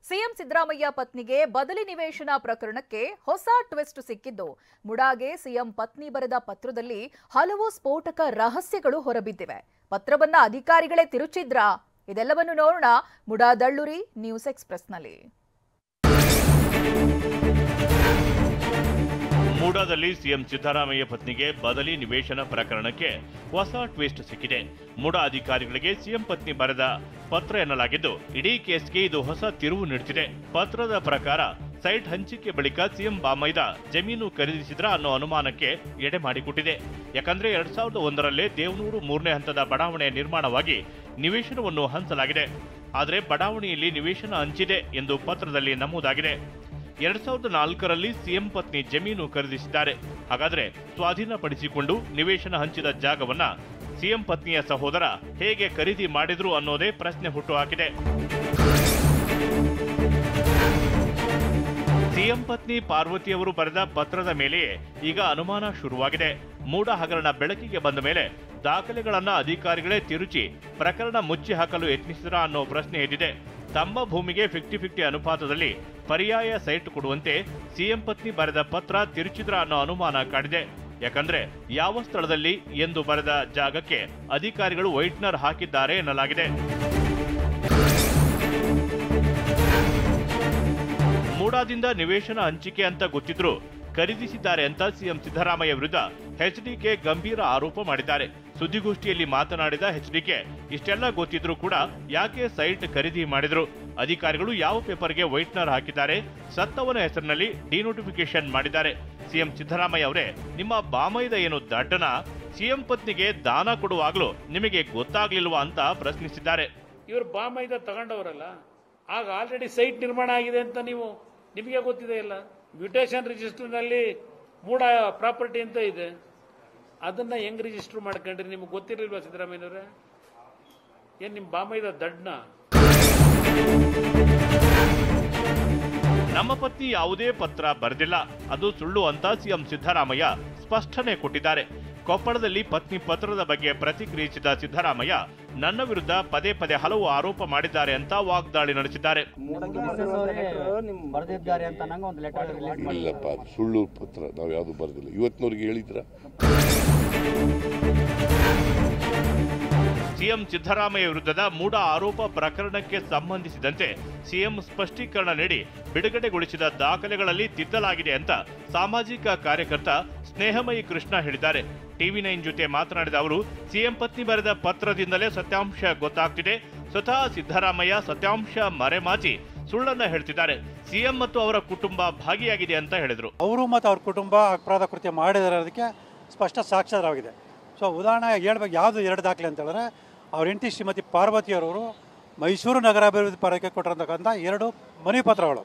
CM Siddaramaiah ಪತ್ನಿಗೆ ಬದಲಿ ನಿವೇಶನ ಪ್ರಕರಣಕ್ಕೆ ಹೊಸ ಟ್ವಿಸ್ಟ್ ಸಿಕ್ಕಿದ್ದು, ಮುಡಾಗೆ ಸಿಎಂ ಪತ್ನಿ ಬರೆದ ಪತ್ರದಲ್ಲಿ ಹಲವು ಸ್ಫೋಟಕ ರಹಸ್ಯಗಳು ಹೊರಬಿದ್ದಿವೆ. ಪತ್ರವನ್ನ ಅಧಿಕಾರಿಗಳೇ ತಿರುಚಿದ್ರಾ? ಇದೆಲ್ಲವನ್ನು ನೋಡೋಣ ಮುಡಾ ದಳ್ಳೂರಿ ನ್ಯೂಸ್ ಎಕ್ಸ್‌ಪ್ರೆಸ್‌ನಲ್ಲಿ. ಮೂಡಾದಲ್ಲಿ ಸಿಎಂ ಸಿದ್ದರಾಮಯ್ಯ ಪತ್ನಿಗೆ ಬದಲಿ ನಿವೇಶನ ಪ್ರಕರಣಕ್ಕೆ ಹೊಸ ಟ್ವಿಸ್ಟ್ ಸಿಕ್ಕಿದೆ. ಮೂಡಾ ಅಧಿಕಾರಿಗಳಿಗೆ ಸಿಎಂ ಪತ್ನಿ ಬರೆದ ಪತ್ರ ಎನ್ನಲಾಗಿದ್ದು, ಇಡೀ ಕೇಸ್ಗೆ ಇದು ಹೊಸ ತಿರುವು ನೀಡುತ್ತಿದೆ. ಪತ್ರದ ಪ್ರಕಾರ ಸೈಟ್ ಹಂಚಿಕೆ ಬಳಿಕ ಸಿಎಂ ಬಾಮೈದ ಜಮೀನು ಖರೀದಿಸಿದ್ರ ಅನ್ನೋ ಅನುಮಾನಕ್ಕೆ ಎಡೆ ಮಾಡಿಕೊಟ್ಟಿದೆ. ಯಾಕಂದ್ರೆ 2001ರಲ್ಲೇ ದೇವನೂರು 3ನೇ ಹಂತದ ಬಡಾವಣೆ ನಿರ್ಮಾಣವಾಗಿ ನಿವೇಶನವನ್ನು ಹಂಚಲಾಗಿದೆ. ಆದರೆ ಬಡಾವಣೆಯಲ್ಲಿ ನಿವೇಶನ ಹಂಚಿದೆ ಎಂದು ಪತ್ರದಲ್ಲಿ ನಮೂದಾಗಿದೆ. 2004ರಲ್ಲಿ ಸಿಎಂ ಪತ್ನಿ ಜಮೀನು ಖರೀದಿಸಿದ್ದಾರೆ. ಹಾಗಾದ್ರೆ ಸ್ವಾಧೀನಪಡಿಸಿಕೊಂಡು ನಿವೇಶನ ಹಂಚಿದ ಜಾಗವನ್ನ ಸಿಎಂ ಪತ್ನಿಯ ಸಹೋದರ ಹೇಗೆ ಖರೀದಿ ಮಾಡಿದ್ರು ಅನ್ನೋದೇ ಪ್ರಶ್ನೆ ಹುಟ್ಟುಹಾಕಿದೆ. ಸಿಎಂ ಪತ್ನಿ ಪಾರ್ವತಿಯವರು ಬರೆದ ಪತ್ರದ ಮೇಲೆಯೇ ಈಗ ಅನುಮಾನ ಶುರುವಾಗಿದೆ. ಮೂಡಾ ಹಗರಣ ಬೆಳಕಿಗೆ ಬಂದ ಮೇಲೆ ದಾಖಲೆಗಳನ್ನ ಅಧಿಕಾರಿಗಳೇ ತಿರುಚಿ ಪ್ರಕರಣ ಮುಚ್ಚಿ ಹಾಕಲು ಯತ್ನಿಸಿದ್ರ ಅನ್ನೋ ಪ್ರಶ್ನೆ ಎದ್ದಿದೆ. ತಮ್ಮ ಭೂಮಿಗೆ 50-50 ಅನುಪಾತದಲ್ಲಿ ಪರ್ಯಾಯ ಸೈಟ್ ಕೊಡುವಂತೆ ಸಿಎಂ ಪತ್ನಿ ಬರೆದ ಪತ್ರ ತಿರುಚಿದ್ರ ಅನ್ನೋ ಅನುಮಾನ ಕಾಡಿದೆ. ಯಾಕಂದ್ರೆ ಯಾವ ಸ್ಥಳದಲ್ಲಿ ಎಂದು ಬರೆದ ಜಾಗಕ್ಕೆ ಅಧಿಕಾರಿಗಳು ವೈಟ್ನರ್ ಹಾಕಿದ್ದಾರೆ ಎನ್ನಲಾಗಿದೆ. ಮೂಡಾದಿಂದ ನಿವೇಶನ ಹಂಚಿಕೆ ಅಂತ ಗೊತ್ತಿದ್ರು ಖರೀದಿಸಿದ್ದಾರೆ ಅಂತ ಸಿಎಂ ಸಿದ್ದರಾಮಯ್ಯ ವಿರುದ್ಧ ಎಚ್ಡಿಕೆ ಗಂಭೀರ ಆರೋಪ ಮಾಡಿದ್ದಾರೆ. ಸುದ್ದಿಗೋಷ್ಠಿಯಲ್ಲಿ ಮಾತನಾಡಿದ ಎಚ್ಡಿಕೆ, ಇಷ್ಟೆಲ್ಲ ಗೊತ್ತಿದ್ರು ಕೂಡ ಯಾಕೆ ಸೈಟ್ ಖರೀದಿ ಮಾಡಿದ್ರು? ಅಧಿಕಾರಿಗಳು ಯಾವ ಪೇಪರ್ಗೆ ವೈಟ್ನರ್ ಹಾಕಿದ್ದಾರೆ? ಸತ್ತವನ ಹೆಸರಿನಲ್ಲಿ ಡಿನೋಟಿಫಿಕೇಶನ್ ಮಾಡಿದ್ದಾರೆ. ಸಿಎಂ ಸಿದ್ದರಾಮಯ್ಯ ಅವರೇ, ನಿಮ್ಮ ಬಾಮೈದ ಏನು ದಡ್ಡನ? ಸಿಎಂ ಪತ್ನಿಗೆ ದಾನ ಕೊಡುವಾಗ್ಲೂ ನಿಮಗೆ ಗೊತ್ತಾಗ್ಲಿಲ್ವಾ ಅಂತ ಪ್ರಶ್ನಿಸಿದ್ದಾರೆ. ಇವರು ಬಾಮೈದ ತಗೊಂಡವರಲ್ಲ, ಆಗ ಆಲ್ರೆಡಿ ಸೈಟ್ ನಿರ್ಮಾಣ ಆಗಿದೆ ಅಂತ ನಿಮಗೆ ಗೊತ್ತಿದೆ ಇಲ್ಲ. ಮ್ಯೂಟೇಷನ್ ರಿಜಿಸ್ಟರ್ನಲ್ಲಿ ಮೂಡಾ ಪ್ರಾಪರ್ಟಿ ಅಂತ ಇದೆ, ಅದನ್ನ ಹೆಂಗ್ ರಿಜಿಸ್ಟರ್ ಮಾಡ್ಕೊಂಡ್ರಿ? ನಿಮ್ಗೆ ಗೊತ್ತಿರಲಿಲ್ವಾ ಸಿದ್ದರಾಮಯ್ಯನವ್ರೆ? ಏನ್ ನಿಮ್ ಬಾಮೈದ ದಡ್ಡನ? ನಮ್ಮ ಪತ್ನಿ ಯಾವುದೇ ಪತ್ರ ಬರೆದಿಲ್ಲ, ಅದು ಸುಳ್ಳು ಅಂತ ಸಿಎಂ ಸಿದ್ದರಾಮಯ್ಯ ಸ್ಪಷ್ಟನೆ ಕೊಟ್ಟಿದ್ದಾರೆ. ಕೊಪ್ಪಳದಲ್ಲಿ ಪತ್ನಿ ಪತ್ರದ ಬಗ್ಗೆ ಪ್ರತಿಕ್ರಿಯಿಸಿದ ಸಿದ್ದರಾಮಯ್ಯ, ನನ್ನ ವಿರುದ್ಧ ಪದೇ ಪದೇ ಹಲವು ಆರೋಪ ಮಾಡಿದ್ದಾರೆ ಅಂತ ವಾಗ್ದಾಳಿ ನಡೆಸಿದ್ದಾರೆ. ಇಲ್ಲಪ್ಪ, ಸುಳ್ಳು ಪತ್ರ ನಾವು ಯಾವುದು ಬರೆದಿಲ್ಲ. ಇವತ್ತಿನವರಿಗೆ ಹೇಳಿದ್ರ? ಸಿಎಂ ಸಿದ್ದರಾಮಯ್ಯ ವಿರುದ್ಧದ ಮೂಡಾ ಆರೋಪ ಪ್ರಕರಣಕ್ಕೆ ಸಂಬಂಧಿಸಿದಂತೆ ಸಿಎಂ ಸ್ಪಷ್ಟೀಕರಣ ನೀಡಿ ಬಿಡುಗಡೆಗೊಳಿಸಿದ ದಾಖಲೆಗಳಲ್ಲಿ ತಿದ್ದಲಾಗಿದೆ ಅಂತ ಸಾಮಾಜಿಕ ಕಾರ್ಯಕರ್ತ ಸ್ನೇಹಮಯಿ ಕೃಷ್ಣ ಹೇಳಿದ್ದಾರೆ. ಟಿವಿ9 ಜೊತೆ ಮಾತನಾಡಿದ ಅವರು, ಸಿಎಂ ಪತ್ನಿ ಬರೆದ ಪತ್ರದಿಂದಲೇ ಸತ್ಯಾಂಶ ಗೊತ್ತಾಗ್ತಿದೆ. ಸ್ವತಃ ಸಿದ್ದರಾಮಯ್ಯ ಸತ್ಯಾಂಶ ಮರೆಮಾಚಿ ಸುಳ್ಳನ್ನ ಹೇಳ್ತಿದ್ದಾರೆ. ಸಿಎಂ ಮತ್ತು ಅವರ ಕುಟುಂಬ ಭಾಗಿಯಾಗಿದೆ ಅಂತ ಹೇಳಿದ್ರು. ಅವರು ಮತ್ತು ಅವ್ರ ಕುಟುಂಬ ಅಪರಾಧ ಕೃತ್ಯ ಮಾಡಿರೋದಕ್ಕೆ ಸ್ಪಷ್ಟ ಸಾಕ್ಷ್ಯವಾಗಿದೆ. ಸೊ ಉದಾಹರಣೆ ಹೇಳ್ಬೇಕು, ಯಾವುದು 2 ದಾಖಲೆ ಅಂತ ಹೇಳಿದ್ರೆ, ಅವ್ರ ಹೆಂಡತಿ ಶ್ರೀಮತಿ ಪಾರ್ವತಿಯವರು ಮೈಸೂರು ನಗರಾಭಿವೃದ್ಧಿ ಪರಕ್ಕೆ ಕೊಟ್ಟಿರತಕ್ಕಂಥ 2 ಮನವಿ ಪತ್ರಗಳು.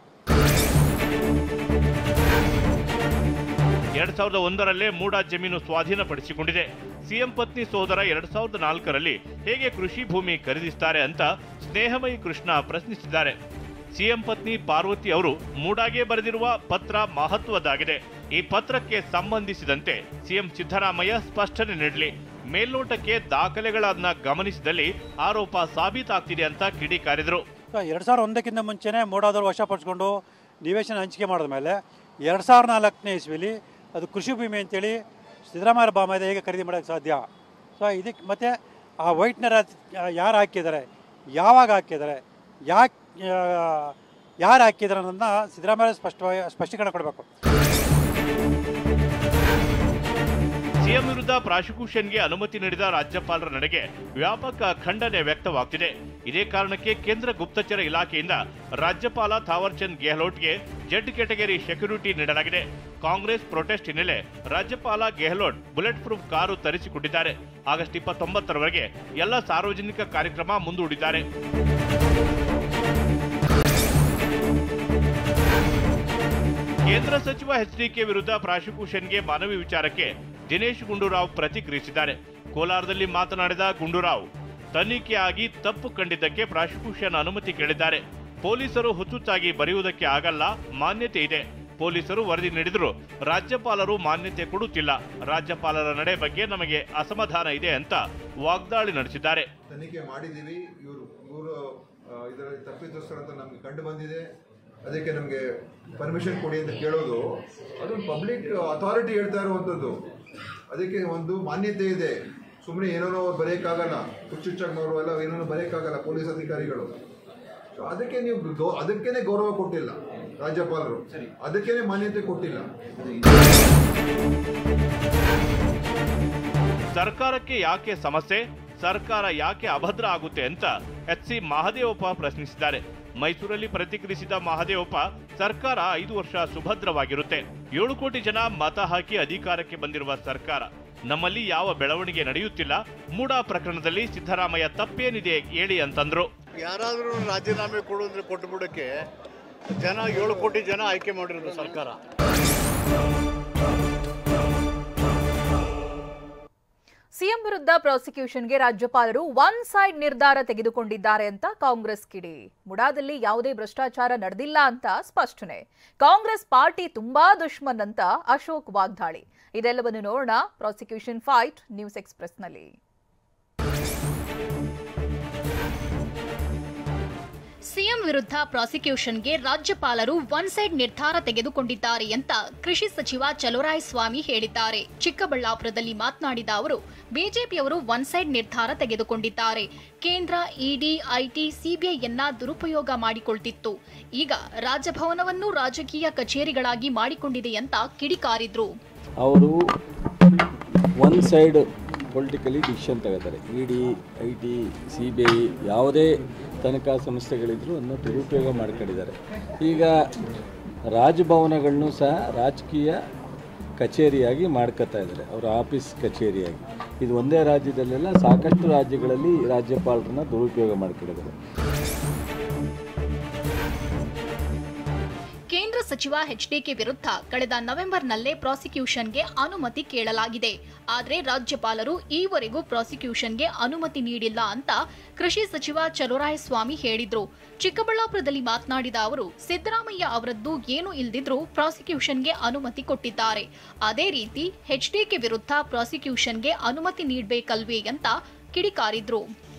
2001ರಲ್ಲೇ ಮೂಡಾ ಜಮೀನು ಸ್ವಾಧೀನಪಡಿಸಿಕೊಂಡಿದೆ. ಸಿಎಂ ಪತ್ನಿ ಸೋದರ 2004ರಲ್ಲಿ ಹೇಗೆ ಕೃಷಿ ಭೂಮಿ ಖರೀದಿಸುತ್ತಾರೆ ಅಂತ ಸ್ನೇಹಮಯಿ ಕೃಷ್ಣ ಪ್ರಶ್ನಿಸಿದ್ದಾರೆ. ಸಿಎಂ ಪತ್ನಿ ಪಾರ್ವತಿ ಅವರು ಮೂಡಾಗೆ ಬರೆದಿರುವ ಪತ್ರ ಮಹತ್ವದ್ದಾಗಿದೆ. ಈ ಪತ್ರಕ್ಕೆ ಸಂಬಂಧಿಸಿದಂತೆ ಸಿಎಂ ಸಿದ್ದರಾಮಯ್ಯ ಸ್ಪಷ್ಟನೆ ನೀಡಲಿ. ಮೇಲ್ನೋಟಕ್ಕೆ ದಾಖಲೆಗಳನ್ನ ಗಮನಿಸಿದಲ್ಲಿ ಆರೋಪ ಸಾಬೀತಾಗ್ತಿದೆ ಅಂತ ಕಿಡಿಕಾರಿದರು. 2001ಕ್ಕಿಂತ ಮುಂಚೆನೆ ಮೂಡಾದವರು ವಶಪಡಿಸಿಕೊಂಡು ನಿವೇಶನ ಹಂಚಿಕೆ ಮಾಡಿದ ಮೇಲೆ 2004ನೇ ಇಸ್ವಿಲಿ ಅದು ಕೃಷಿ ಭೂಮಿ ಅಂತೇಳಿ ಸಿದ್ದರಾಮಯ್ಯ ಬಾಮೈದ ಹೇಗೆ ಖರೀದಿ ಮಾಡೋಕ್ಕೆ ಸಾಧ್ಯ? ಸೊ ಇದಕ್ಕೆ ಮತ್ತೆ ಆ ವೈಟ್ನರ್ ಯಾರು ಹಾಕಿದ್ದಾರೆ, ಯಾವಾಗ ಹಾಕಿದ್ದಾರೆ, ಯಾರು ಹಾಕಿದ್ದಾರೆ ಅನ್ನೋದನ್ನ ಸಿದ್ದರಾಮಯ್ಯ ಸ್ಪಷ್ಟೀಕರಣ ಕೊಡಬೇಕು. ಸಿಎಂ ವಿರುದ್ಧ ಪ್ರಾಸಿಕ್ಯೂಷನ್ಗೆ ಅನುಮತಿ ನೀಡಿದ ರಾಜ್ಯಪಾಲರ ನಡೆಗೆ ವ್ಯಾಪಕ ಖಂಡನೆ ವ್ಯಕ್ತವಾಗ್ತಿದೆ. ಇದೇ ಕಾರಣಕ್ಕೆ ಕೇಂದ್ರ ಗುಪ್ತಚರ ಇಲಾಖೆಯಿಂದ ರಾಜ್ಯಪಾಲ ಥಾವರ್ ಚಂದ್ ಗೆಹ್ಲೋಟ್ಗೆ ಜೆಡ್ ಕ್ಯಾಟಗರಿ ಸೆಕ್ಯೂರಿಟಿ ನೀಡಲಾಗಿದೆ. ಕಾಂಗ್ರೆಸ್ ಪ್ರೊಟೆಸ್ಟ್ ಹಿನ್ನೆಲೆ ರಾಜ್ಯಪಾಲ ಗೆಹ್ಲೋಟ್ ಬುಲೆಟ್ ಪ್ರೂಫ್ ಕಾರು ತರಿಸಿಕೊಂಡಿದ್ದಾರೆ. ಆಗಸ್ಟ್ 29ರವರೆಗೆ ಎಲ್ಲ ಸಾರ್ವಜನಿಕ ಕಾರ್ಯಕ್ರಮ ಮುಂದೂಡಿದ್ದಾರೆ. ಕೇಂದ್ರ ಸಚಿವ ಎಚ್ಡಿಕೆ ವಿರುದ್ಧ ಪ್ರಾಸಿಕ್ಯೂಷನ್ಗೆ ಮನವಿ ವಿಚಾರಕ್ಕೆ ದಿನೇಶ್ ಗುಂಡೂರಾವ್ ಪ್ರತಿಕ್ರಿಯಿಸಿದ್ದಾರೆ. ಕೋಲಾರದಲ್ಲಿ ಮಾತನಾಡಿದ ಗುಂಡೂರಾವ್, ತನಿಖೆ ಆಗಿ ತಪ್ಪು ಕಂಡಿದ್ದಕ್ಕೆ ಪ್ರಾಸಿಕ್ಯೂಷನ್ ಅನುಮತಿ ಕೇಳಿದ್ದಾರೆ. ಪೊಲೀಸರು ಹುಚ್ಚುಚ್ಚಾಗಿ ಬರೆಯುವುದಕ್ಕೆ ಆಗಲ್ಲ, ಮಾನ್ಯತೆ ಇದೆ. ಪೊಲೀಸರು ವರದಿ ನೀಡಿದ್ರು, ರಾಜ್ಯಪಾಲರು ಮಾನ್ಯತೆ ಕೊಡುತ್ತಿಲ್ಲ. ರಾಜ್ಯಪಾಲರ ನಡೆ ಬಗ್ಗೆ ನಮಗೆ ಅಸಮಾಧಾನ ಇದೆ ಅಂತ ವಾಗ್ದಾಳಿ ನಡೆಸಿದ್ದಾರೆ. ತನಿಖೆ ಮಾಡಿದೀವಿ, ಇವರು ಇದರಲ್ಲಿ ತಪ್ಪಿತಸ್ಥರಂತ ನಮಗೆ ಕಂಡು ಬಂದಿದೆ. ಅದಕ್ಕೆ ನಮಗೆ ಪರ್ಮಿಷನ್ ಕೊಡಿ ಅಂತ ಕೇಳೋದು ಅದೊಂದು ಪಬ್ಲಿಕ್ ಅಥಾರಿಟಿ ಹೇಳ್ತಾ ಇರುವಂಥದ್ದು. ಅದಕ್ಕೆ ಒಂದು ಮಾನ್ಯತೆ ಇದೆ. ಸುಮ್ಮನೆ ಏನೋ ಅವ್ರು ಬರೆಯೋಕ್ಕಾಗಲ್ಲ, ಹುಚ್ಚುಚ್ಚಾಗಿ ನೋಡುವಲ್ಲ ಏನೋ ಬರೆಯೋಕ್ಕಾಗಲ್ಲ ಪೊಲೀಸ್ ಅಧಿಕಾರಿಗಳು. ಸೊ ಅದಕ್ಕೆ ನೀವು ಅದಕ್ಕೇನೆ ಗೌರವ ಕೊಟ್ಟಿಲ್ಲ ರಾಜ್ಯಪಾಲರು, ಅದಕ್ಕೇನೆ ಮಾನ್ಯತೆ ಕೊಟ್ಟಿಲ್ಲ. ಸರ್ಕಾರಕ್ಕೆ ಯಾಕೆ ಸಮಸ್ಯೆ, ಸರ್ಕಾರ ಯಾಕೆ ಅಭದ್ರ ಆಗುತ್ತೆ ಅಂತ ಎಚ್.ಸಿ. ಮಹದೇವಪ್ಪ ಪ್ರಶ್ನಿಸಿದ್ದಾರೆ. ಮೈಸೂರಲ್ಲಿ ಪ್ರತಿಕ್ರಿಯಿಸಿದ ಮಹದೇವಪ್ಪ, ಸರ್ಕಾರ 5 ವರ್ಷ ಸುಭದ್ರವಾಗಿರುತ್ತೆ. 7 ಕೋಟಿ ಜನ ಮತ ಹಾಕಿ ಅಧಿಕಾರಕ್ಕೆ ಬಂದಿರುವ ಸರ್ಕಾರ, ನಮ್ಮಲ್ಲಿ ಯಾವ ಬೆಳವಣಿಗೆ ನಡೆಯುತ್ತಿಲ್ಲ. ಮೂಡಾ ಪ್ರಕರಣದಲ್ಲಿ ಸಿದ್ದರಾಮಯ್ಯ ತಪ್ಪೇನಿದೆ ಹೇಳಿ ಅಂತಂದ್ರು. ಯಾರಾದರೂ ರಾಜೀನಾಮೆ ಕೊಡೋದ್ರೆ ಕೊಟ್ಟುಬಿಡಕ್ಕೆ ಜನ 7 ಕೋಟಿ ಜನ ಆಯ್ಕೆ ಮಾಡಿರೋದು ಸರ್ಕಾರ. ಸಿಎಂ ವಿರುದ್ಧ ಪ್ರಾಸಿಕ್ಯೂಷನ್ಗೆ ರಾಜ್ಯಪಾಲರು ಒನ್ ಸೈಡ್ ನಿರ್ಧಾರ ತೆಗೆದುಕೊಂಡಿದ್ದಾರೆ ಅಂತ ಕಾಂಗ್ರೆಸ್ ಕಿಡಿ. ಮುಡಾದಲ್ಲಿ ಯಾವುದೇ ಭ್ರಷ್ಟಾಚಾರ ನಡೆದಿಲ್ಲ ಅಂತ ಸ್ಪಷ್ಟನೆ. ಕಾಂಗ್ರೆಸ್ ಪಾರ್ಟಿ ತುಂಬಾ ದುಶ್ಮನ್ ಅಂತ ಅಶೋಕ್ ವಾಗ್ದಾಳಿ. ಇದೆಲ್ಲವನ್ನು ನೋಡೋಣ ಪ್ರಾಸಿಕ್ಯೂಷನ್ ಫೈಟ್ ನ್ಯೂಸ್ ಎಕ್ಸ್‌ಪ್ರೆಸ್ನಲ್ಲಿ. ಸಿಎಂ ವಿರುದ್ಧ ಪ್ರಾಸಿಕ್ಯೂಷನ್ಗೆ ರಾಜ್ಯಪಾಲರು ಒನ್ ಸೈಡ್ ನಿರ್ಧಾರ ತೆಗೆದುಕೊಂಡಿದ್ದಾರೆ ಅಂತ ಕೃಷಿ ಸಚಿವ ಚಲುವರಾಯಸ್ವಾಮಿ ಹೇಳಿದ್ದಾರೆ. ಚಿಕ್ಕಬಳ್ಳಾಪುರದಲ್ಲಿ ಮಾತನಾಡಿದ ಅವರು, ಬಿಜೆಪಿಯವರು ಒನ್ ಸೈಡ್ ನಿರ್ಧಾರ ತೆಗೆದುಕೊಂಡಿದ್ದಾರೆ. ಕೇಂದ್ರ ಇಡಿ, ಐಟಿ, ಸಿಬಿಐಯನ್ನ ದುರುಪಯೋಗ ಮಾಡಿಕೊಳ್ತಿತ್ತು. ಈಗ ರಾಜಭವನವನ್ನು ರಾಜಕೀಯ ಕಚೇರಿಗಳಾಗಿ ಮಾಡಿಕೊಂಡಿದೆ ಅಂತ ಕಿಡಿಕಾರಿದ್ರು. ಅವರು ಒನ್ ಸೈಡ್ ಪೊಲಿಟಿಕಲಿ ಡಿಸಿಷನ್ ತಗೋತಾರೆ. ಇಡಿ, ಐಟಿ, ಸಿಬಿಐ ಯಾವುದೇ ತನಿಖಾ ಸಂಸ್ಥೆಗಳಿದ್ರು ಅದನ್ನು ದುರುಪಯೋಗ ಮಾಡ್ಕೊಂಡಿದ್ದಾರೆ. ಈಗ ರಾಜಭವನಗಳನ್ನು ಸಹ ರಾಜಕೀಯ ಕಚೇರಿಯಾಗಿ ಮಾಡ್ಕೊತಾ ಇದ್ದಾರೆ, ಅವರ ಆಫೀಸ್ ಕಚೇರಿಯಾಗಿ. ಇದು ಒಂದೇ ರಾಜ್ಯದಲ್ಲೆಲ್ಲ ಸಾಕಷ್ಟು ರಾಜ್ಯಗಳಲ್ಲಿ ರಾಜ್ಯಪಾಲರನ್ನ ದುರುಪಯೋಗ ಮಾಡ್ಕೊಂಡಿದ್ದಾರೆ. ಕೇಂದ್ರ ಸಚಿವ ಎಚ್ಡಿಕೆ ವಿರುದ್ಧ ಕಳೆದ ನವೆಂಬರ್ನಲ್ಲೇ ಪ್ರಾಸಿಕ್ಯೂಷನ್ಗೆ ಅನುಮತಿ ಕೇಳಲಾಗಿದೆ. ಆದರೆ ರಾಜ್ಯಪಾಲರು ಈವರೆಗೂ ಪ್ರಾಸಿಕ್ಯೂಷನ್ಗೆ ಅನುಮತಿ ನೀಡಿಲ್ಲ ಅಂತ ಕೃಷಿ ಸಚಿವ ಚಲುವರಾಯಸ್ವಾಮಿ ಹೇಳಿದ್ರು. ಚಿಕ್ಕಬಳ್ಳಾಪುರದಲ್ಲಿ ಮಾತನಾಡಿದ ಅವರು, ಸಿದ್ದರಾಮಯ್ಯ ಅವರದ್ದು ಏನೂ ಇಲ್ದಿದ್ರೂ ಪ್ರಾಸಿಕ್ಯೂಷನ್ಗೆ ಅನುಮತಿ ಕೊಟ್ಟಿದ್ದಾರೆ. ಅದೇ ರೀತಿ ಎಚ್ಡಿಕೆ ವಿರುದ್ಧ ಪ್ರಾಸಿಕ್ಯೂಷನ್ಗೆ ಅನುಮತಿ ನೀಡಬೇಕಲ್ವೇ ಅಂತ ಕಿಡಿಕಾರಿದ್ರು.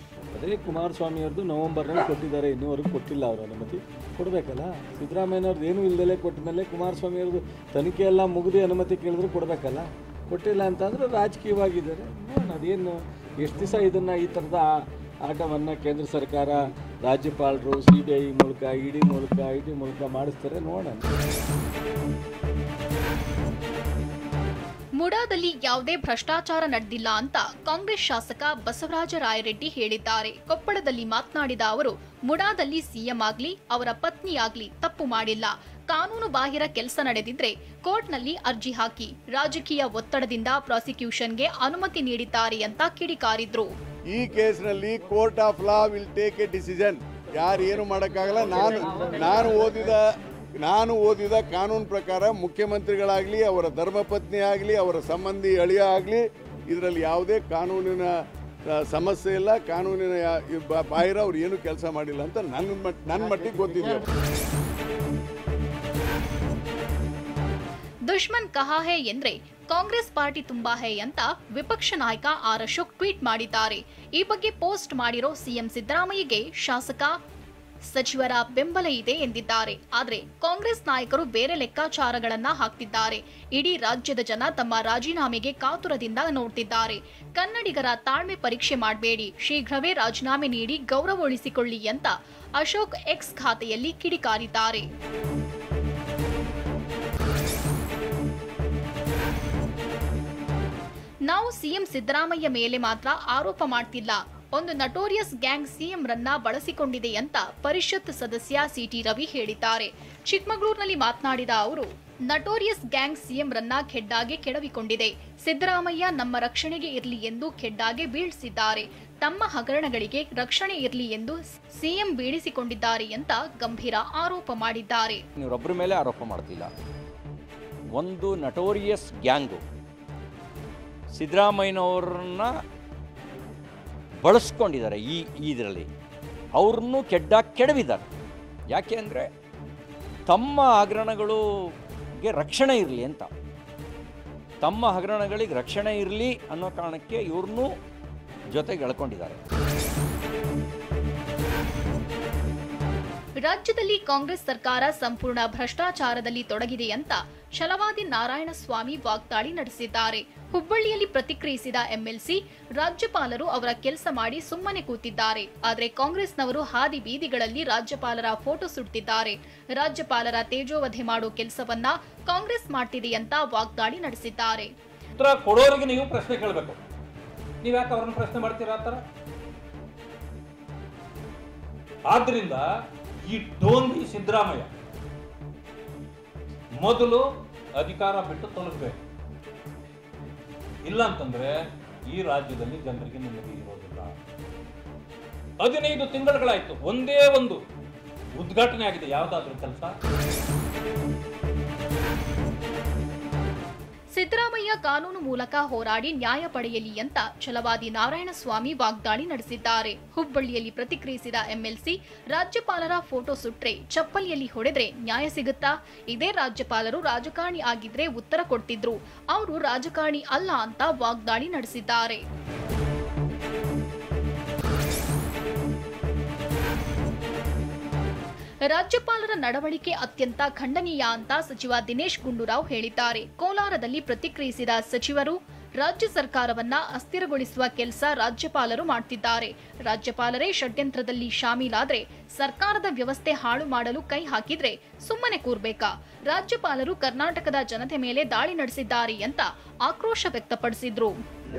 ಅದೇ ಕುಮಾರಸ್ವಾಮಿ ಅವ್ರದ್ದು ನವೆಂಬರ್ನಲ್ಲಿ ಕೊಟ್ಟಿದ್ದಾರೆ, ಇನ್ನೂವರೆಗೂ ಕೊಟ್ಟಿಲ್ಲ. ಅವರು ಅನುಮತಿ ಕೊಡಬೇಕಲ್ಲ. ಸಿದ್ದರಾಮಯ್ಯನವ್ರದ್ದು ಏನೂ ಇಲ್ಲದಲ್ಲೇ ಕೊಟ್ಟ ಮೇಲೆ ಕುಮಾರಸ್ವಾಮಿ ಅವ್ರದ್ದು ತನಿಖೆ ಎಲ್ಲ ಮುಗಿದು ಅನುಮತಿ ಕೇಳಿದ್ರು ಕೊಡಬೇಕಲ್ಲ. ಕೊಟ್ಟಿಲ್ಲ ಅಂತಂದರೆ ರಾಜಕೀಯವಾಗಿದ್ದಾರೆ. ಅದೇನು ಎಷ್ಟು ದಿವಸ ಇದನ್ನು ಈ ಥರದ ಆಟವನ್ನು ಕೇಂದ್ರ ಸರ್ಕಾರ, ರಾಜ್ಯಪಾಲರು ಸಿಬಿಐ ಮೂಲಕ, ಇಡಿ ಮೂಲಕ, ಐಟಿ ಮೂಲಕ ಮಾಡಿಸ್ತಾರೆ ನೋಡೋಣ. ಮುಡಾದಲ್ಲಿ ಯಾವುದೇ ಭ್ರಷ್ಟಾಚಾರ ನಡೆದಿಲ್ಲ ಅಂತ ಕಾಂಗ್ರೆಸ್ ಶಾಸಕ ಬಸವರಾಜ ರಾಯರೆಡ್ಡಿ ಹೇಳಿದ್ದಾರೆ. ಕೊಪ್ಪಳದಲ್ಲಿ ಮಾತನಾಡಿದ ಅವರು, ಮುಡಾದಲ್ಲಿ ಸಿಎಂ ಆಗ್ಲಿ ಅವರ ಪತ್ನಿಯಾಗ್ಲಿ ತಪ್ಪು ಮಾಡಿಲ್ಲ. ಕಾನೂನು ಬಾಹಿರ ಕೆಲಸ ನಡೆದಿದ್ರೆ ಕೋರ್ಟ್ನಲ್ಲಿ ಅರ್ಜಿ ಹಾಕಿ. ರಾಜಕೀಯ ಒತ್ತಡದಿಂದ ಪ್ರಾಸಿಕ್ಯೂಷನ್ಗೆ ಅನುಮತಿ ನೀಡಿದ್ದಾರೆ ಅಂತ ಕಿಡಿಕಾರಿದ್ರು. ಈ ಕೇಸ್ನಲ್ಲಿ court of law will take A decision. ಯಾರು ಏನು ಮಾಡೋಕ್ಕಾಗಲ್ಲ. ನಾನು ಓದಿದ ಕಾನೂನು ಪ್ರಕಾರ ಮುಖ್ಯಮಂತ್ರಿಗಳಾಗಲಿ, ಅವರ ಧರ್ಮಪತ್ನಿ ಆಗಲಿ, ಅವರ ಸಂಬಂಧಿ ಅಳಿಯ ಆಗಲಿ, ಇದರಲ್ಲಿ ಯಾವುದೇ ಕಾನೂನಿನ ಸಮಸ್ಯೆ ಇಲ್ಲ. ಕಾನೂನಿನ ಬಾಹಿರ ಅವ್ರು ಏನು ಕೆಲಸ ಮಾಡಿಲ್ಲ ಅಂತ ನನ್ನ ಮಟ್ಟಿಗೆ ಗೊತ್ತಿದೆ. ದುಶ್ಮನ್ ಕಹಾ ಹೇ ಎಂದ್ರೆ ಕಾಂಗ್ರೆಸ್ ಪಾರ್ಟಿ ತುಂಬಾ ಹೇ ಅಂತ ವಿಪಕ್ಷ ನಾಯಕ ಆರ್ ಅಶೋಕ್ ಟ್ವೀಟ್ ಮಾಡಿದ್ದಾರೆ. ಈ ಬಗ್ಗೆ ಪೋಸ್ಟ್ ಮಾಡಿರೋ ಸಿಎಂ ಸಿದ್ದರಾಮಯ್ಯಗೆ ಶಾಸಕ ಸಚಿವರ ಬೆಂಬಲ ಇದೆ ಎಂದಿದ್ದಾರೆ. ಆದರೆ ಕಾಂಗ್ರೆಸ್ ನಾಯಕರು ಬೇರೆ ಲೆಕ್ಕಾಚಾರಗಳನ್ನ ಹಾಕ್ತಿದ್ದಾರೆ. ಇಡೀ ರಾಜ್ಯದ ಜನ ತಮ್ಮ ರಾಜೀನಾಮೆಗೆ ಕಾತುರದಿಂದ ನೋಡ್ತಿದ್ದಾರೆ. ಕನ್ನಡಿಗರ ತಾಳ್ಮೆ ಪರೀಕ್ಷೆ ಮಾಡಬೇಡಿ, ಶೀಘ್ರವೇ ರಾಜೀನಾಮೆ ನೀಡಿ ಗೌರವ ಉಳಿಸಿಕೊಳ್ಳಿ ಅಂತ ಅಶೋಕ್ ಎಕ್ಸ್ ಖಾತೆಯಲ್ಲಿ ಕಿಡಿಕಾರಿದ್ದಾರೆ. ನಾವು ಸಿಎಂ ಸಿದ್ದರಾಮಯ್ಯ ಮೇಲೆ ಮಾತ್ರ ಆರೋಪ ಮಾಡ್ತಿಲ್ಲ. ಒಂದು ನಟೋರಿಯಸ್ ಗ್ಯಾಂಗ್ ಸಿಎಂ ರನ್ನ ಬಳಸಿಕೊಂಡಿದೆ ಅಂತ ಪರಿಷತ್ ಸದಸ್ಯ ಸಿಟಿ ರವಿ ಹೇಳಿದ್ದಾರೆ. ಚಿಕ್ಕಮಗಳೂರಿನಲ್ಲಿ ಮಾತನಾಡಿದ ಅವರು, ನಟೋರಿಯಸ್ ಗ್ಯಾಂಗ್ ಸಿಎಂ ರನ್ನ ಖೆಡ್ಡಾಗೆ ಕೆಡವಿಕೊಂಡಿದೆ. ಸಿದ್ದರಾಮಯ್ಯ ನಮ್ಮ ರಕ್ಷಣೆಗೆ ಇರಲಿ ಎಂದು ಖೆಡ್ಡಾಗೆ ಬೀಳಿಸಿದ್ದಾರೆ. ತಮ್ಮ ಹಗರಣಗಳಿಗೆ ರಕ್ಷಣೆ ಇರಲಿ ಎಂದು ಸಿಎಂ ಬೀಳಿಸಿಕೊಂಡಿದ್ದಾರೆ ಅಂತ ಗಂಭೀರ ಆರೋಪ ಮಾಡಿದ್ದಾರೆ. ಇವರೊಬ್ಬರ ಮೇಲೆ ಆರೋಪ ಮಾಡ್ತಿಲ್ಲ. ಒಂದು ನಟೋರಿಯಸ್ ಗ್ಯಾಂಗು ಸಿದ್ದರಾಮಯ್ಯನವ್ರನ್ನ ಬಳಸ್ಕೊಂಡಿದ್ದಾರೆ. ಇದರಲ್ಲಿ ಅವ್ರನ್ನೂ ಕೆಡವಿದ್ದಾರೆ. ಯಾಕೆ ಅಂದರೆ ತಮ್ಮ ಹಗರಣಗಳಿಗೆ ರಕ್ಷಣೆ ಇರಲಿ ಅಂತ, ತಮ್ಮ ಹಗರಣಗಳಿಗೆ ರಕ್ಷಣೆ ಇರಲಿ ಅನ್ನೋ ಕಾರಣಕ್ಕೆ ಇವ್ರನ್ನೂ ಜೊತೆಗೆ ಎಳ್ಕೊಂಡಿದ್ದಾರೆ. ರಾಜ್ಯದಲ್ಲಿ ಕಾಂಗ್ರೆಸ್ ಸರ್ಕಾರ ಸಂಪೂರ್ಣ ಭ್ರಷ್ಟಾಚಾರದಲ್ಲಿ ತೊಡಗಿದೆ ಅಂತ ಛಲವಾದಿ ನಾರಾಯಣಸ್ವಾಮಿ ವಾಗ್ದಾಳಿ ನಡೆಸಿದ್ದಾರೆ. ಹುಬ್ಬಳ್ಳಿಯಲ್ಲಿ ಪ್ರತಿಕ್ರಿಯಿಸಿದ ಎಂಎಲ್ಸಿ, ರಾಜ್ಯಪಾಲರು ಅವರ ಕೆಲಸ ಮಾಡಿ ಸುಮ್ಮನೆ ಕೂತಿದ್ದಾರೆ. ಆದರೆ ಕಾಂಗ್ರೆಸ್ನವರು ಹಾದಿ ಬೀದಿಗಳಲ್ಲಿ ರಾಜ್ಯಪಾಲರ ಫೋಟೋ ಸುಡ್ತಿದ್ದಾರೆ. ರಾಜ್ಯಪಾಲರ ತೇಜೋವಧೆ ಮಾಡೋ ಕೆಲಸವನ್ನ ಕಾಂಗ್ರೆಸ್ ಮಾಡ್ತಿದೆ ಅಂತ ವಾಗ್ದಾಳಿ ನಡೆಸಿದ್ದಾರೆ. ಉತ್ತರ ಕೊಡೋರಿಗೆ ನೀವು ಪ್ರಶ್ನೆ ಕೇಳಬೇಕು. ನೀವು ಯಾಕೆ ಅವ್ರನ್ನ ಪ್ರಶ್ನೆ ಮಾಡ್ತೀರಾ ಅಂತಾರ? ಆದ್ರಿಂದ ಈ ಡೋಂಗಿ ಸಿದ್ದರಾಮಯ್ಯ ಮೊದಲು ಅಧಿಕಾರ ಬಿಟ್ಟು ತೊಲಗಬೇಕು. ಇಲ್ಲ ಅಂತಂದ್ರೆ ಈ ರಾಜ್ಯದಲ್ಲಿ ಜನರಿಗೆ ನೆಮ್ಮದಿ ಇರೋದಿಲ್ಲ. 15 ತಿಂಗಳುಗಳಾಯ್ತು, ಒಂದೇ ಒಂದು ಉದ್ಘಾಟನೆ ಆಗಿದೆ ಯಾವ್ದಾದ್ರೂ ಕೆಲಸ? ಸಿದ್ದರಾಮಯ್ಯ ಕಾನೂನು ಮೂಲಕ ಹೋರಾಡಿ ನ್ಯಾಯ ಪಡೆಯಲಿ ಅಂತ ಛಲವಾದಿ ನಾರಾಯಣಸ್ವಾಮಿ ವಾಗ್ದಾಳಿ ನಡೆಸಿದ್ದಾರೆ. ಹುಬ್ಬಳ್ಳಿಯಲ್ಲಿ ಪ್ರತಿಕ್ರಿಯಿಸಿದ ಎಂಎಲ್ಸಿ, ರಾಜ್ಯಪಾಲರ ಫೋಟೋ ಸುಟ್ರೆ ಚಪ್ಪಲಿಯಲ್ಲಿ ಹೊಡೆದ್ರೆ ನ್ಯಾಯ ಸಿಗುತ್ತಾ? ಇದೇ ರಾಜ್ಯಪಾಲರು ರಾಜಕಾರಣಿ ಆಗಿದ್ರೆ ಉತ್ತರ ಕೊಡ್ತಿದ್ರು. ಅವರು ರಾಜಕಾರಣಿ ಅಲ್ಲ ಅಂತ ವಾಗ್ದಾಳಿ ನಡೆಸಿದ್ದಾರೆ. ರಾಜ್ಯಪಾಲರ ನಡವಳಿಕೆ ಅತ್ಯಂತ ಖಂಡನೀಯ ಅಂತ ಸಚಿವ ದಿನೇಶ್ ಗುಂಡೂರಾವ್ ಹೇಳಿದ್ದಾರೆ. ಕೋಲಾರದಲ್ಲಿ ಪ್ರತಿಕ್ರಿಯಿಸಿದ ಸಚಿವರು, ರಾಜ್ಯ ಸರ್ಕಾರವನ್ನ ಅಸ್ಥಿರಗೊಳಿಸುವ ಕೆಲಸ ರಾಜ್ಯಪಾಲರು ಮಾಡ್ತಿದ್ದಾರೆ. ರಾಜ್ಯಪಾಲರೇ ಷಡ್ಯಂತ್ರದಲ್ಲಿ ಶಾಮೀಲಾದ್ರೆ ಸರ್ಕಾರದ ವ್ಯವಸ್ಥೆ ಹಾಳು ಮಾಡಲು ಕೈ ಹಾಕಿದ್ರೆ ಸುಮ್ಮನೆ ಕೂರ್ಬೇಕಾ? ರಾಜ್ಯಪಾಲರು ಕರ್ನಾಟಕದ ಜನತೆ ಮೇಲೆ ದಾಳಿ ನಡೆಸಿದ್ದಾರೆ ಅಂತ ಆಕ್ರೋಶ ವ್ಯಕ್ತಪಡಿಸಿದ್ರು.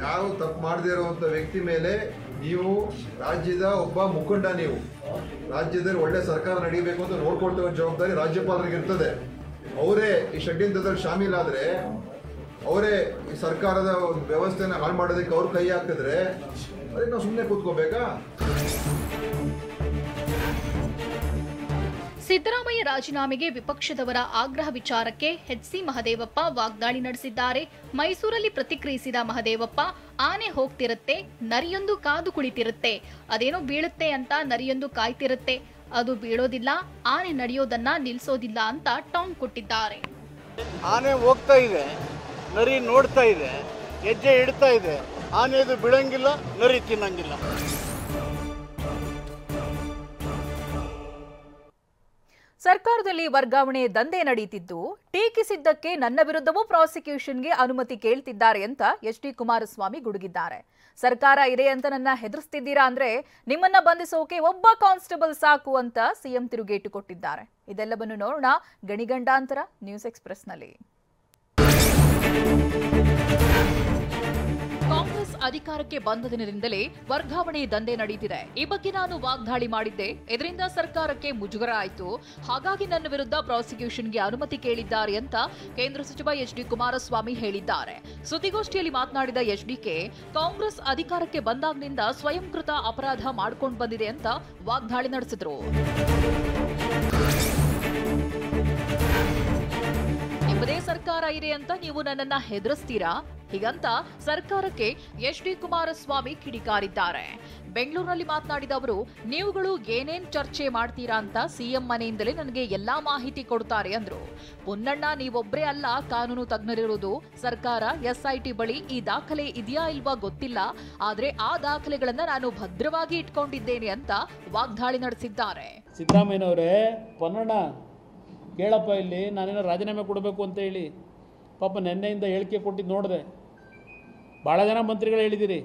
ಯಾವ ತಪ್ಪು ಮಾಡದೇ ಇರುವಂತ ವ್ಯಕ್ತಿ ಮೇಲೆ ನೀವು ರಾಜ್ಯದ ಒಬ್ಬ ಮುಖಂಡ, ನೀವು ರಾಜ್ಯದಲ್ಲಿ ಒಳ್ಳೆ ಸರ್ಕಾರ ನಡೀಬೇಕು ಅಂತ ನೋಡ್ಕೊಳ್ತೇವೆ ಜವಾಬ್ದಾರಿ ರಾಜ್ಯಪಾಲರಿಗೆ ಇರ್ತದೆ. ಅವರೇ ಈ ಷಡ್ಯಂತ್ರದಲ್ಲಿ ಶಾಮೀಲಾದ್ರೆ, ಅವರೇ ಈ ಸರ್ಕಾರದ ವ್ಯವಸ್ಥೆನ ಹಾಳು ಮಾಡೋದಕ್ಕೆ ಅವ್ರು ಕೈ ಹಾಕಿದ್ರೆ ಅದಕ್ಕೆ ನಾವು ಸುಮ್ಮನೆ ಕೂತ್ಕೋಬೇಕಾ? ಸಿದ್ದರಾಮಯ್ಯ ರಾಜೀನಾಮೆಗೆ ವಿಪಕ್ಷದವರ ಆಗ್ರಹ ವಿಚಾರಕ್ಕೆ ಎಚ್ಸಿ ಮಹದೇವಪ್ಪ ವಾಗ್ದಾಳಿ ನಡೆಸಿದ್ದಾರೆ. ಮೈಸೂರಲ್ಲಿ ಪ್ರತಿಕ್ರಿಯಿಸಿದ ಮಹದೇವಪ್ಪ, ಆನೆ ಹೋಗ್ತಿರುತ್ತೆ, ನರಿಯೊಂದು ಕಾದು ಕುಳಿತಿರುತ್ತೆ, ಅದೇನೋ ಬೀಳುತ್ತೆ ಅಂತ ನರಿಯೊಂದು ಕಾಯ್ತಿರುತ್ತೆ, ಅದು ಬೀಳೋದಿಲ್ಲ, ಆನೆ ನಡೆಯೋದನ್ನ ನಿಲ್ಸೋದಿಲ್ಲ ಅಂತ ಟಾಂಗ್ ಕೊಟ್ಟಿದ್ದಾರೆ. ಆನೆ ಹೋಗ್ತಾ ಇದೆ, ನರಿ ನೋಡ್ತಾ ಇದೆ, ಹೆಜ್ಜೆ ಇಡ್ತಾ ಇದೆ, ಆನೆದು ಬೀಳಂಗಿಲ್ಲ, ನರಿ ತಿನ್ನಂಗಿಲ್ಲ. ಸರ್ಕಾರದಲ್ಲಿ ವರ್ಗಾವಣೆ ದಂಧೆ ನಡೀತಿದ್ದು, ಟೀಕಿಸಿದ್ದಕ್ಕೆ ನನ್ನ ವಿರುದ್ಧವೂ ಪ್ರಾಸಿಕ್ಯೂಷನ್ಗೆ ಅನುಮತಿ ಕೇಳ್ತಿದ್ದಾರೆ ಅಂತ ಎಚ್.ಡಿ. ಕುಮಾರಸ್ವಾಮಿ ಗುಡುಗಿದ್ದಾರೆ. ಸರ್ಕಾರ ಇದೆ ಅಂತ ನನ್ನ ಹೆದರಿಸ್ತಿದ್ದೀರಾ ಅಂದ್ರೆ ನಿಮ್ಮನ್ನ ಬಂಧಿಸೋಕೆ ಒಬ್ಬ ಕಾನ್ಸ್ಟೇಬಲ್ ಸಾಕು ಅಂತ ಸಿಎಂ ತಿರುಗೇಟು ಕೊಟ್ಟಿದ್ದಾರೆ. ಇದೆಲ್ಲವನ್ನು ನೋಡೋಣ ಗಣಿಗಂಡಾಂತರ ನ್ಯೂಸ್ ಎಕ್ಸ್‌ಪ್ರೆಸ್ನಲ್ಲಿ. ಕಾಂಗ್ರೆಸ್ ಅಧಿಕಾರಕ್ಕೆ ಬಂದ ದಿನದಿಂದಲೇ ವರ್ಗಾವಣೆ ದಂಧೆ ನಡೆಯುತ್ತಿದೆ. ಈ ಬಗ್ಗೆ ನಾನು ವಾಗ್ದಾಳಿ ಮಾಡಿದ್ದೆ. ಇದರಿಂದ ಸರ್ಕಾರಕ್ಕೆ ಮುಜುಗರ ಆಯಿತು. ಹಾಗಾಗಿ ನನ್ನ ವಿರುದ್ಧ ಪ್ರಾಸಿಕ್ಯೂಷನ್ಗೆ ಅನುಮತಿ ಕೇಳಿದ್ದಾರೆ ಅಂತ ಕೇಂದ್ರ ಸಚಿವ ಎಚ್.ಡಿ. ಕುಮಾರಸ್ವಾಮಿ ಹೇಳಿದ್ದಾರೆ. ಸುದ್ದಿಗೋಷ್ಠಿಯಲ್ಲಿ ಮಾತನಾಡಿದ ಎಚ್ಡಿಕೆ, ಕಾಂಗ್ರೆಸ್ ಅಧಿಕಾರಕ್ಕೆ ಬಂದಾಗಿನಿಂದ ಸ್ವಯಂಕೃತ ಅಪರಾಧ ಮಾಡ್ಕೊಂಡು ಬಂದಿದೆ ಅಂತ ವಾಗ್ದಾಳಿ ನಡೆಸಿದ್ರು. ನಿಮ್ಮದೇ ಸರ್ಕಾರ ಇದೆ ಅಂತ ನೀವು ನನ್ನನ್ನ ಹೆದರಿಸ್ತೀರಾ? ಹೀಗಂತ ಸರ್ಕಾರಕ್ಕೆ ಎಚ್.ಡಿ. ಕುಮಾರಸ್ವಾಮಿ ಕಿಡಿಕಾರಿದ್ದಾರೆ. ಬೆಂಗಳೂರಿನಲ್ಲಿ ಮಾತನಾಡಿದ ಅವರು, ನೀವುಗಳು ಏನೇನ್ ಚರ್ಚೆ ಮಾಡ್ತೀರಾ ಅಂತ ಸಿಎಂ ಮನೆಯಿಂದಲೇ ನನಗೆ ಎಲ್ಲಾ ಮಾಹಿತಿ ಕೊಡ್ತಾರೆ ಅಂದ್ರು. ಪೊನ್ನಣ್ಣ, ನೀವೊಬ್ಬರೇ ಅಲ್ಲ ಕಾನೂನು ತಜ್ಞರಿರುವುದು. ಸರ್ಕಾರ ಎಸ್ಐಟಿ ಬಳಿ ಈ ದಾಖಲೆ ಇದೆಯಾ ಇಲ್ವಾ ಗೊತ್ತಿಲ್ಲ, ಆದ್ರೆ ಆ ದಾಖಲೆಗಳನ್ನ ನಾನು ಭದ್ರವಾಗಿ ಇಟ್ಕೊಂಡಿದ್ದೇನೆ ಅಂತ ವಾಗ್ದಾಳಿ ನಡೆಸಿದ್ದಾರೆ. ಸಿದ್ದರಾಮಯ್ಯನವರೇ, ಪೊನ್ನಣ್ಣ ಕೇಳಪ್ಪ, ಇಲ್ಲಿ ನಾನೇನೋ ರಾಜೀನಾಮೆ ಕೊಡಬೇಕು ಅಂತ ಹೇಳಿ ಪಾಪ ನೆನ್ನೆಯಿಂದ ಹೇಳಿಕೆ ಕೊಟ್ಟಿದ್ದು ನೋಡಿದೆ. ಭಾಳ ಜನ ಮಂತ್ರಿಗಳು ಹೇಳಿದ್ದೀರಿ.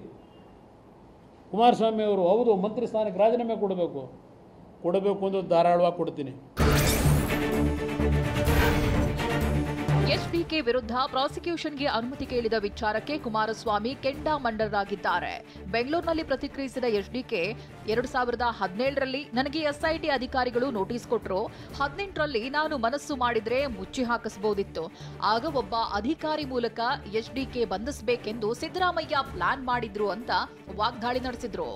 ಕುಮಾರಸ್ವಾಮಿ ಅವರು, ಹೌದು ಮಂತ್ರಿ ಸ್ಥಾನಕ್ಕೆ ರಾಜೀನಾಮೆ ಕೊಡಬೇಕು ಅಂದ್ರೆ ಧಾರಾಳವಾಗಿ ಕೊಡ್ತೀನಿ. ಎಚ್ಡಿಕೆ ವಿರುದ್ಧ ಪ್ರಾಸಿಕ್ಯೂಷನ್ಗೆ ಅನುಮತಿ ಕೇಳಿದ ವಿಚಾರಕ್ಕೆ ಕುಮಾರಸ್ವಾಮಿ ಕೆಂಡಾಮಂಡರಾಗಿದ್ದಾರೆ. ಬೆಂಗಳೂರಿನಲ್ಲಿ ಪ್ರತಿಕ್ರಿಯಿಸಿದ ಎಚ್ಡಿಕೆ, 2017ರಲ್ಲಿ ನನಗೆ ಎಸ್ಐಟಿ ಅಧಿಕಾರಿಗಳು ನೋಟಿಸ್ ಕೊಟ್ಟರು. 18ರಲ್ಲಿ ನಾನು ಮನಸ್ಸು ಮಾಡಿದ್ರೆ ಮುಚ್ಚಿ ಹಾಕಿಸಬಹುದಿತ್ತು. ಆಗ ಒಬ್ಬ ಅಧಿಕಾರಿ ಮೂಲಕ ಎಚ್ಡಿಕೆ ಬಂಧಿಸಬೇಕೆಂದು ಸಿದ್ದರಾಮಯ್ಯ ಪ್ಲಾನ್ ಮಾಡಿದ್ರು ಅಂತ ವಾಗ್ದಾಳಿ ನಡೆಸಿದ್ರು.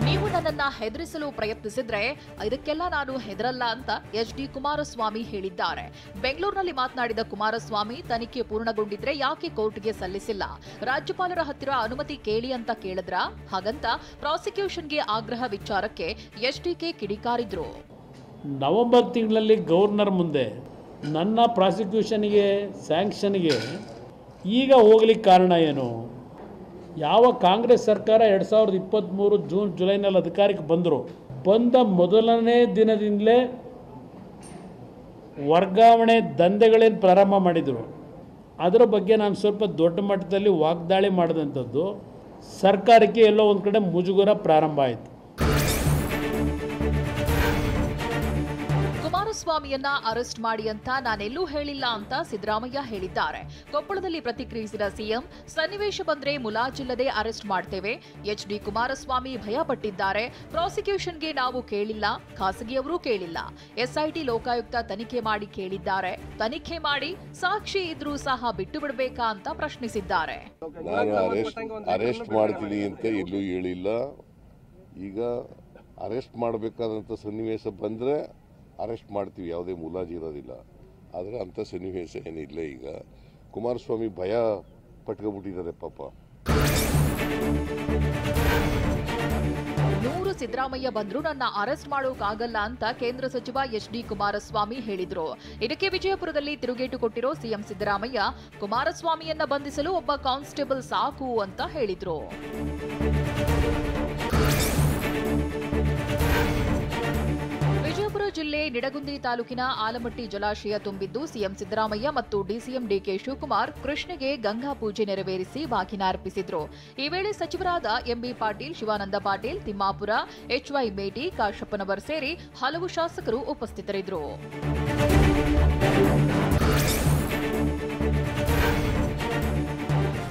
ನೀವು ನನ್ನನ್ನ ಹೆದರಿಸಲು ಪ್ರಯತ್ನಿಸಿದ್ರೆ ಇದಕ್ಕೆಲ್ಲ ನಾನು ಹೆದರಲ್ಲ ಅಂತ ಎಚ್.ಡಿ. ಕುಮಾರಸ್ವಾಮಿ ಹೇಳಿದ್ದಾರೆ. ಬೆಂಗಳೂರಿನಲ್ಲಿ ಮಾತನಾಡಿದ ಕುಮಾರಸ್ವಾಮಿ, ತನಿಖೆ ಪೂರ್ಣಗೊಂಡಿದ್ರೆ ಯಾಕೆ ಕೋರ್ಟ್ಗೆ ಸಲ್ಲಿಸಿಲ್ಲ? ರಾಜ್ಯಪಾಲರ ಹತ್ತಿರ ಅನುಮತಿ ಕೇಳಿ ಅಂತ ಕೇಳಿದ್ರ? ಹಾಗಂತ ಪ್ರಾಸಿಕ್ಯೂಷನ್ಗೆ ಆಗ್ರಹ ವಿಚಾರಕ್ಕೆ ಎಚ್ಡಿಕೆ ಕಿಡಿಕಾರಿದ್ರು. ನವೆಂಬರ್ ತಿಂಗಳಲ್ಲಿ ಗವರ್ನರ್ ಮುಂದೆ ನನ್ನ ಪ್ರಾಸಿಕ್ಯೂಷನ್ಗೆ ಸ್ಯಾಂಕ್ಷನ್ಗೆ ಈಗ ಹೋಗ್ಲಿಕ್ಕೆ ಕಾರಣ ಏನು? ಯಾವ ಕಾಂಗ್ರೆಸ್ ಸರ್ಕಾರ 2023 ಜೂನ್ ಜುಲೈನಲ್ಲಿ ಅಧಿಕಾರಕ್ಕೆ ಬಂದ ಮೊದಲನೇ ದಿನದಿಂದಲೇ ವರ್ಗಾವಣೆ ದಂಧೆಗಳೇನು ಪ್ರಾರಂಭ ಮಾಡಿದರು ಅದರ ಬಗ್ಗೆ ನಾನು ಸ್ವಲ್ಪ ದೊಡ್ಡ ಮಟ್ಟದಲ್ಲಿ ವಾಗ್ದಾಳಿ ಮಾಡಿದಂಥದ್ದು ಸರ್ಕಾರಕ್ಕೆ ಎಲ್ಲೋ ಒಂದು ಕಡೆ ಮುಜುಗರ ಪ್ರಾರಂಭ ಆಯಿತು. ಕುಮಾರಸ್ವಾಮಿಯನ್ನ ಅರೆಸ್ಟ್ ಮಾಡಿ ಅಂತ ನಾನೆಲ್ಲೂ ಹೇಳಿಲ್ಲ ಅಂತ ಸಿದ್ದರಾಮಯ್ಯ ಹೇಳಿದ್ದಾರೆ. ಕೊಪ್ಪಳದಲ್ಲಿ ಪ್ರತಿಕ್ರಿಯಿಸಿದ ಸಿಎಂ, ಸನ್ನಿವೇಶ ಬಂದ್ರೆ ಮುಲಾಜಿಲ್ಲದೆ ಅರೆಸ್ಟ್ ಮಾಡ್ತೇವೆ. ಎಚ್ಡಿ ಕುಮಾರಸ್ವಾಮಿ ಭಯ ಪಟ್ಟಿದ್ದಾರೆ. ಪ್ರಾಸಿಕ್ಯೂಷನ್ಗೆ ನಾವು ಕೇಳಿಲ್ಲ, ಖಾಸಗಿಯವರೂ ಕೇಳಿಲ್ಲ. ಎಸ್ಐಟಿ ಲೋಕಾಯುಕ್ತ ತನಿಖೆ ಮಾಡಿ ಕೇಳಿದ್ದಾರೆ. ತನಿಖೆ ಮಾಡಿ ಸಾಕ್ಷಿ ಇದ್ರೂ ಸಹ ಬಿಟ್ಟು ಬಿಡಬೇಕಾ ಅಂತ ಪ್ರಶ್ನಿಸಿದ್ದಾರೆ. ನಾನು ಅರೆಸ್ಟ್ ಮಾಡ್ತೀನಿ ಅಂತ ಎಲ್ಲೂ ಹೇಳಿಲ್ಲ. ಈಗ ಅರೆಸ್ಟ್ ಮಾಡಬೇಕಾದಂಥ ಸನ್ನಿವೇಶ ಬಂದರೆ ಅರೆಸ್ಟ್ ಮಾಡ್ತೀವಿ, ಯಾವುದೇ ಮುಲಾಜಿ ಇರೋದಿಲ್ಲ. ಆದರೆ ಅಂಥ ಸನ್ನಿವೇಶ ಏನಿಲ್ಲ. ಈಗ ಕುಮಾರಸ್ವಾಮಿ ಭಯ ಪಟ್ಕೊಬಿಟ್ಟಿದ್ದಾರೆ ಪಾಪ. 100 ಸಿದ್ದರಾಮಯ್ಯ ಬಂದರೂ ನನ್ನ ಅರೆಸ್ಟ್ ಮಾಡೋಕ್ಕಾಗಲ್ಲ ಅಂತ ಕೇಂದ್ರ ಸಚಿವ ಎಚ್ಡಿ ಕುಮಾರಸ್ವಾಮಿ ಹೇಳಿದ್ರು. ಇದಕ್ಕೆ ವಿಜಯಪುರದಲ್ಲಿ ತಿರುಗೇಟು ಕೊಟ್ಟಿರೋ ಸಿಎಂ ಸಿದ್ದರಾಮಯ್ಯ, ಕುಮಾರಸ್ವಾಮಿಯನ್ನ ಬಂಧಿಸಲು ಒಬ್ಬ ಕಾನ್ಸ್ಟೇಬಲ್ ಸಾಕು ಅಂತ ಹೇಳಿದ್ರು. ವಿಜಯಪುರ ಜಿಲ್ಲೆ ನಿಡಗುಂದಿ ತಾಲೂಕಿನ ಆಲಮಟ್ಟಿ ಜಲಾಶಯ ತುಂಬಿದ್ದು ಸಿಎಂ ಸಿದ್ದರಾಮಯ್ಯ ಮತ್ತು ಡಿಸಿಎಂ ಡಿಕೆ ಶಿವಕುಮಾರ್ ಕೃಷ್ಣೆಗೆ ಗಂಗಾ ಪೂಜೆ ನೆರವೇರಿಸಿ ಬಾಗಿನ ಅರ್ಪಿಸಿದ್ರು. ಈ ವೇಳೆ ಸಚಿವರಾದ ಎಂಬಿ ಪಾಟೀಲ್, ಶಿವಾನಂದ ಪಾಟೀಲ್, ತಿಮ್ಮಾಪುರ, ಎಚ್ವೈ ಮೇಟಿ, ಕಾಶಪ್ಪನವರ್ ಸೇರಿ ಹಲವು ಶಾಸಕರು ಉಪಸ್ಥಿತರಿದ್ದರು.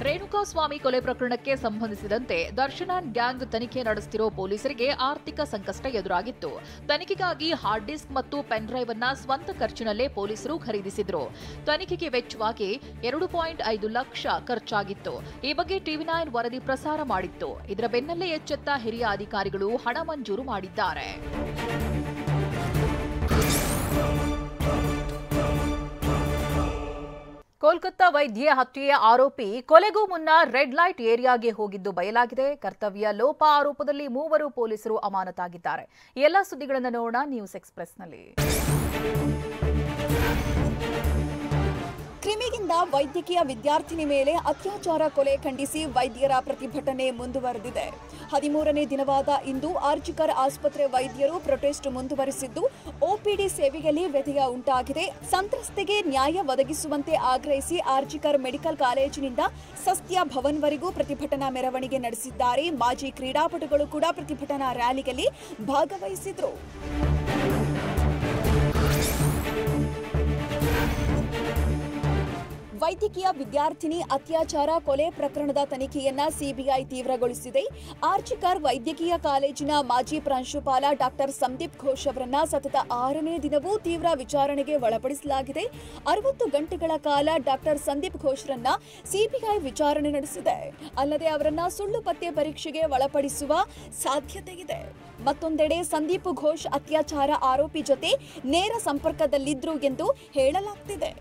ರೇಣುಕಾಸ್ವಾಮಿ ಕೊಲೆ ಪ್ರಕರಣಕ್ಕೆ ಸಂಬಂಧಿಸಿದಂತೆ ದರ್ಶನ್ ಅಂಡ್ ಗ್ಯಾಂಗ್ ತನಿಖೆ ನಡೆಸುತ್ತಿರೋ ಪೊಲೀಸರಿಗೆ ಆರ್ಥಿಕ ಸಂಕಷ್ಟ ಎದುರಾಗಿತ್ತು. ತನಿಖೆಗಾಗಿ ಹಾರ್ಡ್ ಡಿಸ್ಕ್ ಮತ್ತು ಪೆನ್ ಡ್ರೈವ್ ಅನ್ನ ಸ್ವಂತ ಖರ್ಚಿನಲ್ಲೇ ಪೊಲೀಸರು ಖರೀದಿಸಿದ್ರು. ತನಿಖೆಗೆ ವೆಚ್ಚವಾಗಿ 2.5 ಲಕ್ಷ ಖರ್ಚಾಗಿತ್ತು. ಈ ಬಗ್ಗೆ ಟಿವಿ9 ವರದಿ ಪ್ರಸಾರ ಮಾಡಿತ್ತು. ಇದರ ಬೆನ್ನಲ್ಲೇ ಎಚ್ಚೆತ್ತ ಹಿರಿಯ ಅಧಿಕಾರಿಗಳು ಹಣ ಮಂಜೂರು ಮಾಡಿದ್ದಾರೆ. ಕೋಲ್ಕತ್ತಾ ವೈದ್ಯೆ ಹತ್ಯೆಯ ಆರೋಪಿ ಕೊಲೆಗೂ ಮುನ್ನ ರೆಡ್ ಲೈಟ್ ಏರಿಯಾಗೆ ಹೋಗಿದ್ದು ಬಯಲಾಗಿದೆ. ಕರ್ತವ್ಯ ಲೋಪ ಆರೋಪದಲ್ಲಿ 3 ಪೊಲೀಸರು ಅಮಾನತಾಗಿದ್ದಾರೆ. ಎಲ್ಲ ಸುದ್ದಿಗಳನ್ನು ನೋಡೋಣ ನ್ಯೂಸ್ ಎಕ್ಸ್‌ಪ್ರೆಸ್‌ನಲ್ಲಿ. ಕ್ರಿಮಿಗಿಂದ ವೈದ್ಯಕೀಯ ವಿದ್ಯಾರ್ಥಿನಿ ಮೇಲೆ ಅತ್ಯಾಚಾರ ಕೊಲೆ ಖಂಡಿಸಿ ವೈದ್ಯರ ಪ್ರತಿಭಟನೆ ಮುಂದುವರೆದಿದೆ. 13ನೇ ದಿನವಾದ ಇಂದು ಆರ್ಜಿಕರ್ ಆಸ್ಪತ್ರೆ ವೈದ್ಯರು ಪ್ರೊಟೆಸ್ಟ್ ಮುಂದುವರಿಸಿದ್ದು, ಒಪಿಡಿ ಸೇವೆಯಲ್ಲಿ ವ್ಯತ್ಯಯ ಉಂಟಾಗಿದೆ. ಸಂತ್ರಸ್ತೆಗೆ ನ್ಯಾಯ ಒದಗಿಸುವಂತೆ ಆಗ್ರಹಿಸಿ ಆರ್ಜಿಕರ್ ಮೆಡಿಕಲ್ ಕಾಲೇಜಿನಿಂದ ಸಸ್ಯ ಭವನ್ವರೆಗೂ ಪ್ರತಿಭಟನಾ ಮೆರವಣಿಗೆ ನಡೆಸಿದ್ದಾರೆ. ಮಾಜಿ ಕ್ರೀಡಾಪಟುಗಳು ಕೂಡ ಪ್ರತಿಭಟನಾ ರ್ಯಾಲಿಯಲ್ಲಿ ಭಾಗವಹಿಸಿದರು. ವೈದ್ಯಕೀಯ ವಿದ್ಯಾರ್ಥಿನಿ ಅತ್ಯಾಚಾರ ಕೊಲೆ ಪ್ರಕರಣದ ತನಿಖೆಯನ್ನ ಸಿಬಿಐ ತೀವ್ರಗೊಳಿಸಿದೆ. ಆರ್ಜಿಕರ್ ವೈದ್ಯಕೀಯ ಕಾಲೇಜಿನ ಮಾಜಿ ಪ್ರಾಂಶುಪಾಲ ಡಾಕ್ಟರ್ ಸಂದೀಪ್ ಘೋಷ್ ಅವರನ್ನ ಸತತ 6ನೇ ದಿನವೂ ತೀವ್ರ ವಿಚಾರಣೆಗೆ ಒಳಪಡಿಸಲಾಗಿದೆ. 60 ಗಂಟೆಗಳ ಕಾಲ ಡಾಕ್ಟರ್ ಸಂದೀಪ್ ಘೋಷ್ರನ್ನ ಸಿಬಿಐ ವಿಚಾರಣೆ ನಡೆಸಿದೆ. ಅಲ್ಲದೆ ಅವರನ್ನ ಸುಳ್ಳು ಪತ್ತೆ ಪರೀಕ್ಷೆಗೆ ಒಳಪಡಿಸುವ ಸಾಧ್ಯತೆ ಇದೆ. ಮತ್ತೊಂದೆಡೆ ಸಂದೀಪ್ ಘೋಷ್ ಅತ್ಯಾಚಾರ ಆರೋಪಿ ಜೊತೆ ನೇರ ಸಂಪರ್ಕದಲ್ಲಿದ್ರು ಎಂದು ಹೇಳಲಾಗ್ತಿದೆ.